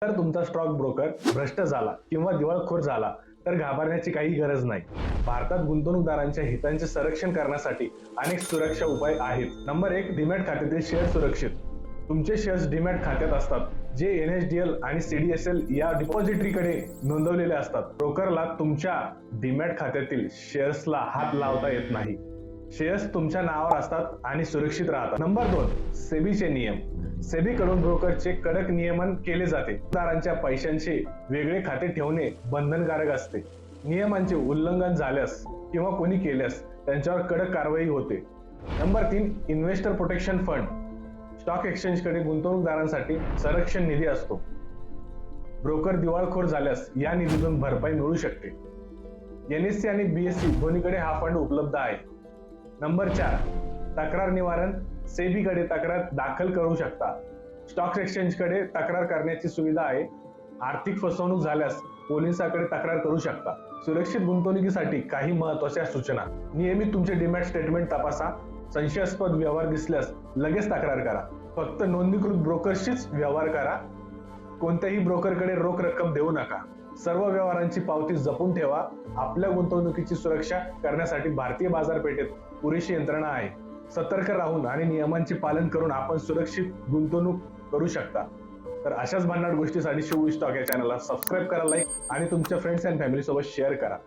जर तुमचा stock broker भ्रष्ट झाला किंवा दिवाळखोर झाला तर घाबरण्याची काही गरज नाही. भारतात गुंतवणूकदारांच्या हितांचे संरक्षण करण्यासाठी अनेक सुरक्षा उपाय आहेत. नंबर 1, डीमॅट खात्यातील शेअर सुरक्षित. तुमचे शेअर्स डीमॅट खात्यात असतात, जे NSDL आणि CDSL या डिपॉझिटरीकडे नोंदवलेले असतात. ब्रोकरला तुमच्या डीमॅट खात्यातील शेअर्सला हात लावता येत नाही. शेअर्स तुमच्या नावावर असतात आणि सुरक्षित राहतात. नंबर 2, सेबीचे नियम. सेबी कडून ब्रोकरचे कडक नियमन केले जाते. दारांच्या पैशांचे वेगळे खाते ठेवणे बंधनकारक असते. नियमांचे उल्लंघन झाल्यास किंवा कोणी केल्यास त्यांच्यावर कडक कारवाई होते. Number 3, investor protection fund. Stock एक्सचेंजकडे गुंतवणूकदारांसाठी संरक्षण निधी असतो. ब्रोकर दिवाळखोर झाल्यास या निधीतून भरपाई मिळू शकते. NSE आणि BSE दोन्हीकडे हा फंड उपलब्ध आहे. नंबर 4, तक्रार निवारण. सेबीकडे तक्रार दाखल करू शकता. स्टॉक एक्सचेंजकडे तक्रार करण्याची सुविधा आहे. आर्थिक फसवणूक झाल्यास पोलिसांकडे तक्रार करू शकता. सुरक्षित गुंतवणुकीसाठी काही महत्त्वाच्या सूचना. नियमित तुमचे डीमॅट स्टेटमेंट तपासा. संशयास्पद व्यवहार दिसल्यास लगेच तक्रार करा. फक्त नोंदणीकृत ब्रोकरशीच व्यवहार करा. कोणत्याही ब्रोकरकडे रोख रक्कम देऊ नका. सर्व व्यवहारांची पावती जपून ठेवा. आपल्या गुंतवणुकीची सुरक्षा करण्यासाठी भारतीय बाजारपेठेत पुरेशी यंत्रणा आहे. सतर्क राहून आणि नियमांचे पालन करून आपण सुरक्षित गुंतवणूक करू शकता. तर अशाच भन्नाट गोष्टीसाठी शिव स्टॉक या चॅनलला सबस्क्राईब करा, लाईक आणि तुमच्या फ्रेंड्स अँड फॅमिली सोबत शेअर करा.